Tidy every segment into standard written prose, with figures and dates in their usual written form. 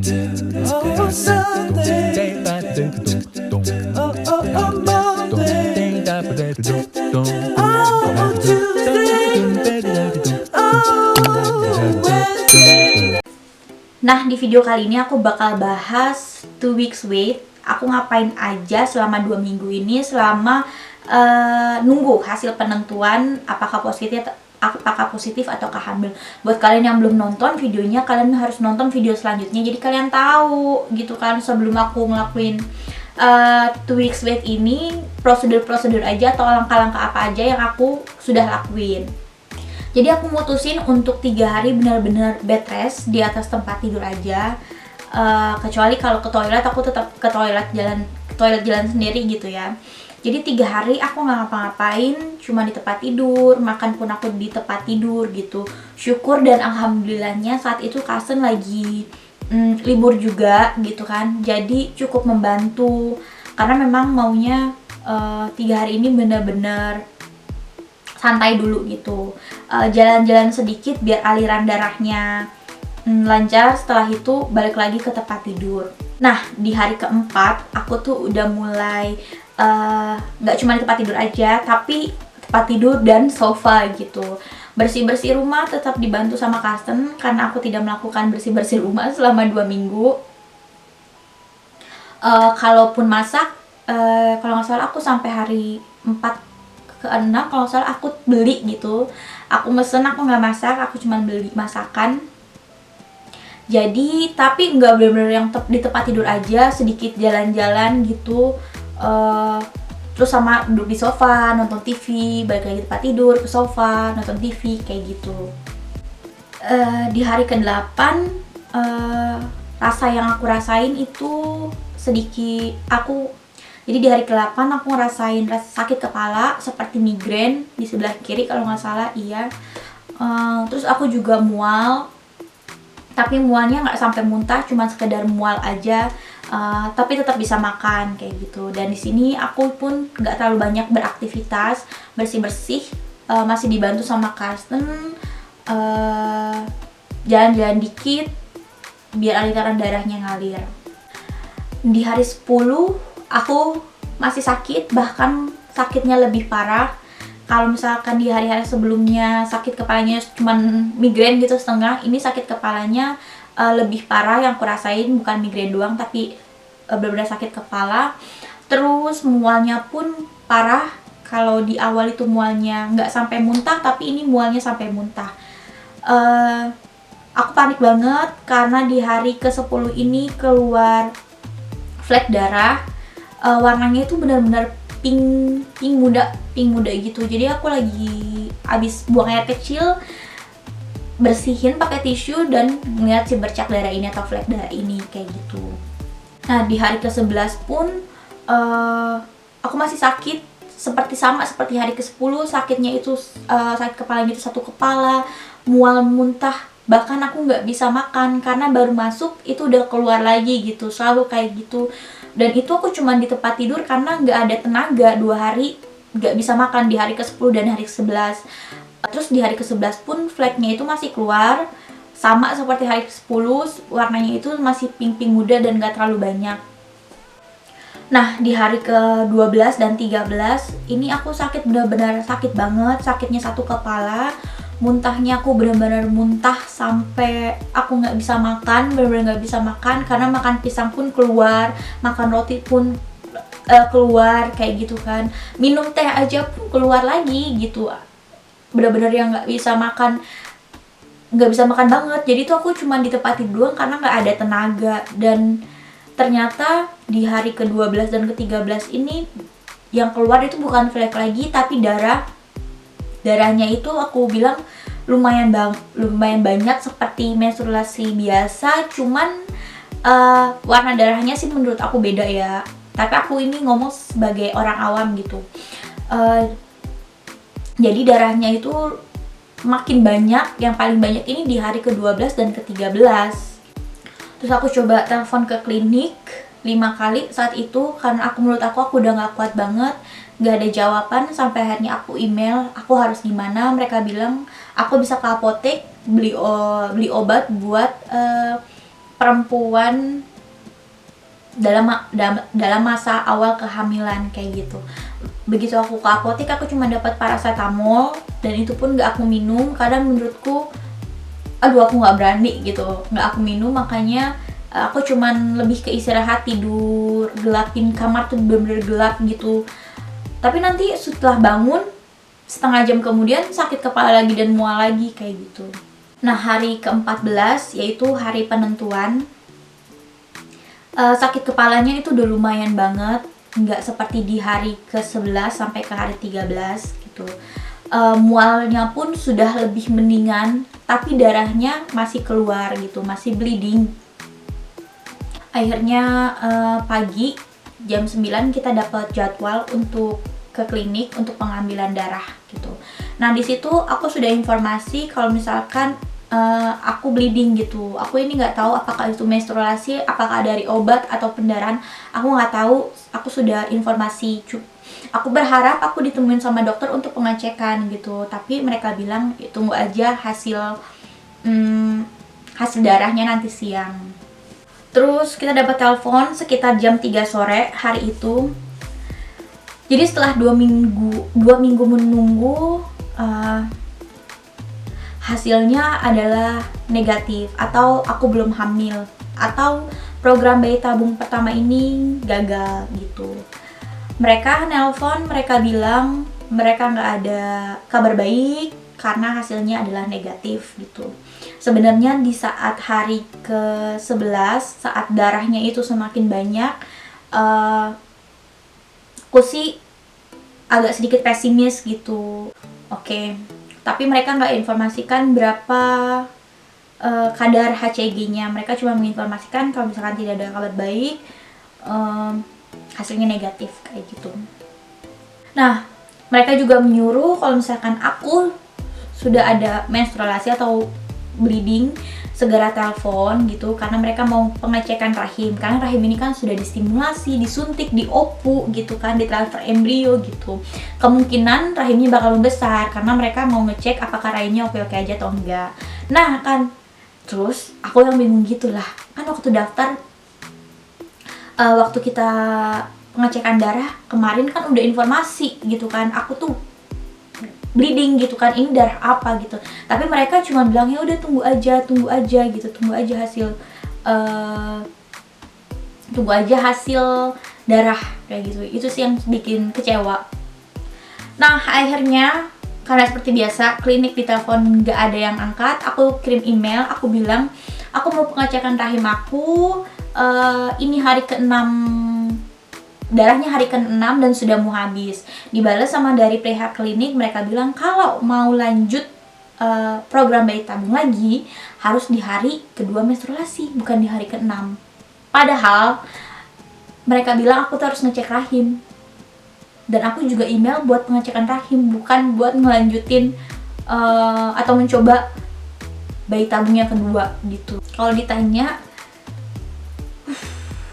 Oh, Sunday. Oh, Monday. Oh, Tuesday. Oh, Wednesday. Nah, di video kali ini aku bakal bahas 2 weeks wait. Aku ngapain aja selama 2 minggu ini, selama nunggu hasil penentuan apakah positif ataukah hamil. Buat kalian yang belum nonton videonya, kalian harus nonton video selanjutnya. Jadi kalian tahu gitu kan, sebelum aku ngelakuin 2 weeks wait ini, prosedur-prosedur aja atau langkah-langkah apa aja yang aku sudah lakuin. Jadi aku mutusin untuk 3 hari benar-benar bed rest di atas tempat tidur aja. Kecuali kalau ke toilet, aku tetap ke toilet jalan sendiri gitu ya. Jadi 3 hari aku nggak ngapa-ngapain, cuma di tempat tidur, makan pun aku di tempat tidur gitu. Syukur dan alhamdulillahnya saat itu Kasen lagi libur juga gitu kan. Jadi cukup membantu karena memang maunya 3 hari ini benar-benar santai dulu gitu, jalan-jalan sedikit biar aliran darahnya lancar. Setelah itu balik lagi ke tempat tidur. Nah, di hari keempat aku tuh udah mulai nggak cuma di tempat tidur aja, tapi tempat tidur dan sofa gitu. Bersih-bersih rumah tetap dibantu sama Kasten karena aku tidak melakukan bersih-bersih rumah selama 2 minggu. Kalaupun masak, kalau nggak salah aku sampai hari 4 ke 6 kalau nggak salah aku beli gitu. Aku mesen, aku nggak masak, aku cuma beli masakan. Jadi tapi nggak bener-bener yang di tempat tidur aja, sedikit jalan-jalan gitu, terus sama duduk di sofa nonton TV, balik lagi tempat tidur ke sofa nonton TV kayak gitu. Di hari ke-8 rasa yang aku rasain itu sedikit jadi di hari ke-8 aku ngerasain rasa sakit kepala seperti migrain di sebelah kiri kalau nggak salah, iya. Terus aku juga mual, tapi mualnya nggak sampai muntah, cuma sekedar mual aja, tapi tetap bisa makan kayak gitu. Dan di sini aku pun nggak terlalu banyak beraktivitas, bersih-bersih, masih dibantu sama Karsten, jalan-jalan dikit biar aliran darahnya ngalir. Di hari 10 aku masih sakit, bahkan sakitnya lebih parah. Kalau misalkan di hari-hari sebelumnya sakit kepalanya cuma migrain gitu setengah, ini sakit kepalanya lebih parah. Yang aku rasain bukan migrain doang, tapi benar-benar sakit kepala. Terus mualnya pun parah. Kalau di awal itu mualnya nggak sampai muntah, tapi ini mualnya sampai muntah. Aku panik banget karena di hari ke-10 ini keluar flek darah. Warnanya itu benar-benar pink muda gitu. Jadi aku lagi abis buang air kecil, bersihin pakai tisu dan ngeliat si bercak darah ini atau flek darah ini kayak gitu. Nah, di hari ke-11 pun aku masih sakit sama seperti hari ke-10. Sakitnya itu sakit kepalanya itu satu kepala, mual, muntah, bahkan aku nggak bisa makan karena baru masuk itu udah keluar lagi gitu, selalu kayak gitu. Dan itu aku cuma di tempat tidur karena nggak ada tenaga. 2 hari nggak bisa makan di hari ke-10 dan hari ke-11. Terus di hari ke-11 pun fleknya itu masih keluar, sama seperti hari ke-10, warnanya itu masih pink muda dan nggak terlalu banyak. Nah, di hari ke-12 dan 13 ini aku sakit, benar-benar sakit banget. Sakitnya satu kepala, muntahnya aku benar-benar muntah sampai aku nggak bisa makan, benar-benar nggak bisa makan karena makan pisang pun keluar, makan roti pun keluar kayak gitu kan, minum teh aja pun keluar lagi gitu, benar-benar yang nggak bisa makan banget. Jadi tuh aku cuma di tempat tidur doang karena nggak ada tenaga. Dan ternyata di hari ke-12 dan ke-13 ini yang keluar itu bukan flek lagi tapi darahnya itu aku bilang lumayan banyak seperti menstruasi biasa, cuman warna darahnya sih menurut aku beda ya, tapi aku ini ngomong sebagai orang awam gitu. Jadi darahnya itu makin banyak, yang paling banyak ini di hari ke-12 dan ke-13. Terus aku coba telepon ke klinik 5 kali saat itu karena menurut aku udah gak kuat banget, gak ada jawaban. Sampai akhirnya aku email aku harus gimana. Mereka bilang aku bisa ke apotek beli obat buat perempuan dalam masa awal kehamilan kayak gitu. Begitu aku ke apotek, aku cuma dapat paracetamol dan itu pun nggak aku minum karena menurutku aku nggak berani gitu, nggak aku minum. Makanya aku cuman lebih ke istirahat, tidur, gelapin kamar tuh bener-bener gelap gitu. Tapi nanti setelah bangun setengah jam kemudian sakit kepala lagi dan mual lagi kayak gitu. Nah, hari ke-14 yaitu hari penentuan, sakit kepalanya itu udah lumayan banget, nggak seperti di hari ke-11 sampai ke hari 13 gitu. Mualnya pun sudah lebih mendingan, tapi darahnya masih keluar gitu, masih bleeding. Akhirnya pagi jam 9 kita dapat jadwal untuk ke klinik untuk pengambilan darah gitu. Nah, di situ aku sudah informasi kalau misalkan aku bleeding gitu. Aku ini nggak tahu apakah itu menstruasi, apakah dari obat atau pendarahan. Aku nggak tahu. Aku sudah informasi. Aku berharap aku ditemuin sama dokter untuk pengecekan gitu. Tapi mereka bilang tunggu aja hasil darahnya nanti siang. Terus kita dapat telepon sekitar jam 3 sore hari itu. Jadi setelah 2 minggu menunggu, hasilnya adalah negatif, atau aku belum hamil, atau program bayi tabung pertama ini gagal gitu. Mereka nelpon, mereka bilang mereka nggak ada kabar baik karena hasilnya adalah negatif gitu. Sebenarnya di saat hari ke-11, saat darahnya itu semakin banyak, aku sih agak sedikit pesimis gitu. Oke. Tapi mereka nggak informasikan berapa kadar HCG-nya. Mereka cuma menginformasikan kalau misalkan tidak ada kabar baik, hasilnya negatif kayak gitu. Nah, mereka juga menyuruh kalau misalkan aku sudah ada menstruasi atau bleeding, segera telepon gitu, karena mereka mau pengecekan rahim. Karena rahim ini kan sudah distimulasi, disuntik, diopu gitu kan, ditransfer embrio gitu. Kemungkinan rahimnya bakal membesar karena mereka mau ngecek apakah rahimnya oke-oke aja atau enggak. Nah kan, terus aku yang bingung gitulah. Kan waktu daftar, waktu kita pengecekan darah kemarin kan udah informasi gitu kan, aku tuh bleeding gitu kan, ini darah apa gitu. Tapi mereka cuma bilang ya udah tunggu aja gitu, tunggu aja hasil darah kayak gitu. Itu sih yang bikin kecewa. Nah, akhirnya karena seperti biasa klinik ditelepon nggak ada yang angkat, aku kirim email, aku bilang aku mau pengecekan rahim aku, ini hari ke-6, darahnya hari ke-6 dan sudah mau habis. Dibalas sama dari pihak klinik, mereka bilang kalau mau lanjut program bayi tabung lagi harus di hari kedua menstruasi, bukan di hari ke-6. Padahal mereka bilang aku tuh harus ngecek rahim. Dan aku juga email buat pengecekan rahim, bukan buat ngelanjutin atau mencoba bayi tabung yang kedua gitu. Kalau ditanya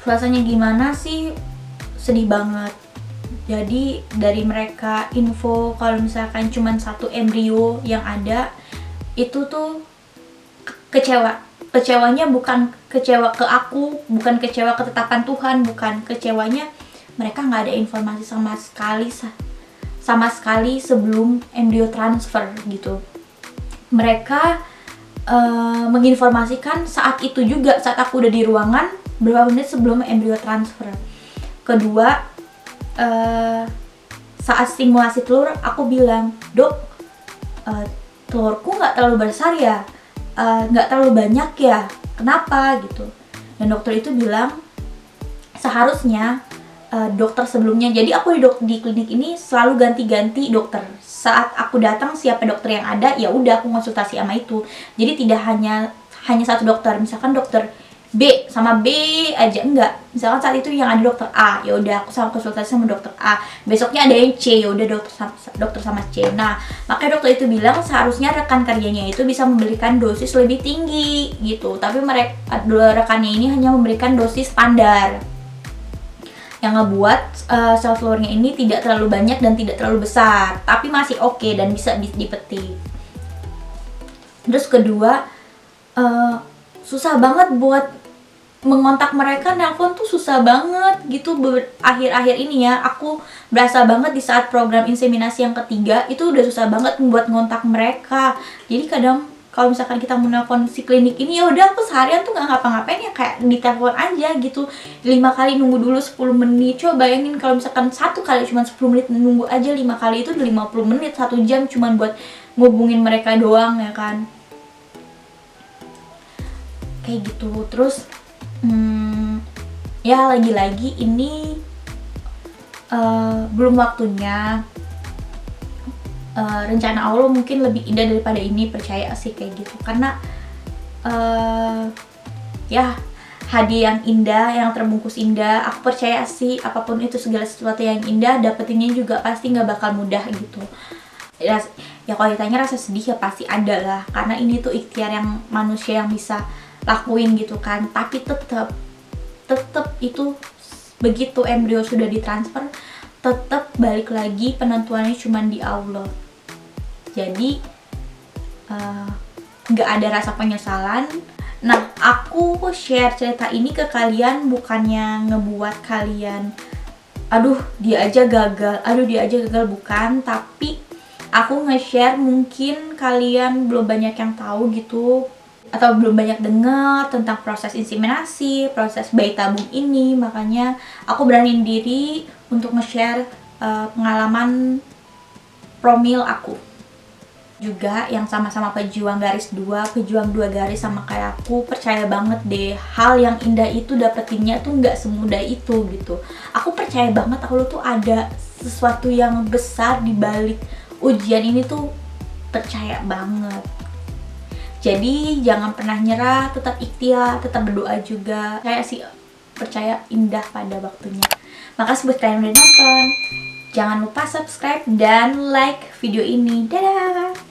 rasanya gimana sih? Sedih banget. Jadi dari mereka info kalau misalkan cuma 1 embrio yang ada, itu tuh kecewa. Kecewanya bukan kecewa ke aku, bukan kecewa ketetapan Tuhan, bukan kecewanya mereka nggak ada informasi sama sekali sebelum embrio transfer gitu. Mereka menginformasikan saat itu juga, saat aku udah di ruangan beberapa menit sebelum embrio transfer. Kedua, saat stimulasi telur aku bilang, dok, telurku nggak terlalu besar ya, nggak terlalu banyak ya, kenapa gitu. Dan dokter itu bilang seharusnya dokter sebelumnya, jadi aku di klinik ini selalu ganti-ganti dokter. Saat aku datang siapa dokter yang ada, ya udah aku konsultasi sama itu. Jadi tidak hanya satu dokter, misalkan dokter B sama B aja, enggak. Misalkan saat itu yang ada dokter A, ya udah aku sama konsultasi sama dokter A. Besoknya ada yang C, ya udah dokter sama C. Nah, makanya dokter itu bilang seharusnya rekan kerjanya itu bisa memberikan dosis lebih tinggi gitu. Tapi mereka rekannya ini hanya memberikan dosis standar, yang ngebuat sel telurnya ini tidak terlalu banyak dan tidak terlalu besar, tapi masih oke dan bisa dipetik. Terus kedua, susah banget buat mengontak mereka, nelpon tuh susah banget gitu. Akhir-akhir ini ya, aku berasa banget di saat program inseminasi yang ketiga itu udah susah banget buat ngontak mereka. Jadi kadang kalau misalkan kita mau nelpon si klinik ini, ya udah aku seharian tuh nggak ngapa-ngapain ya, kayak ditelepon aja gitu. 5 kali nunggu dulu 10 menit. Coba bayangin kalau misalkan satu kali cuma 10 menit nunggu aja, 5 kali itu udah 50 menit, 1 jam cuman buat ngubungin mereka doang ya kan. Kayak gitu. Terus ya lagi-lagi ini belum waktunya. Rencana Allah mungkin lebih indah daripada ini, percaya sih kayak gitu. Karena ya hadiah yang indah, yang terbungkus indah, aku percaya sih apapun itu, segala sesuatu yang indah dapetinnya juga pasti nggak bakal mudah gitu. Ya kalau ditanya rasa sedih ya pasti ada lah, karena ini tuh ikhtiar yang manusia yang bisa lakuin gitu kan. Tapi tetap itu begitu embrio sudah ditransfer, tetap balik lagi penentuannya cuma di Allah. Jadi nggak ada rasa penyesalan. Nah, aku share cerita ini ke kalian bukannya ngebuat kalian aduh dia aja gagal, bukan. Tapi aku nge-share, mungkin kalian belum banyak yang tahu gitu, atau belum banyak dengar tentang proses inseminasi, proses bayi tabung ini. Makanya aku beraniin diri untuk nge-share pengalaman promil aku juga, yang sama-sama pejuang garis 2 garis sama kayak aku. Percaya banget deh, hal yang indah itu dapetinnya tuh nggak semudah itu gitu. Aku percaya banget aku tuh ada sesuatu yang besar di balik ujian ini tuh, percaya banget. Jadi jangan pernah nyerah, tetap ikhtiar, tetap berdoa juga. Saya sih percaya indah pada waktunya. Makasih buat kalian yang udah nonton. Jangan lupa subscribe dan like video ini. Dadah!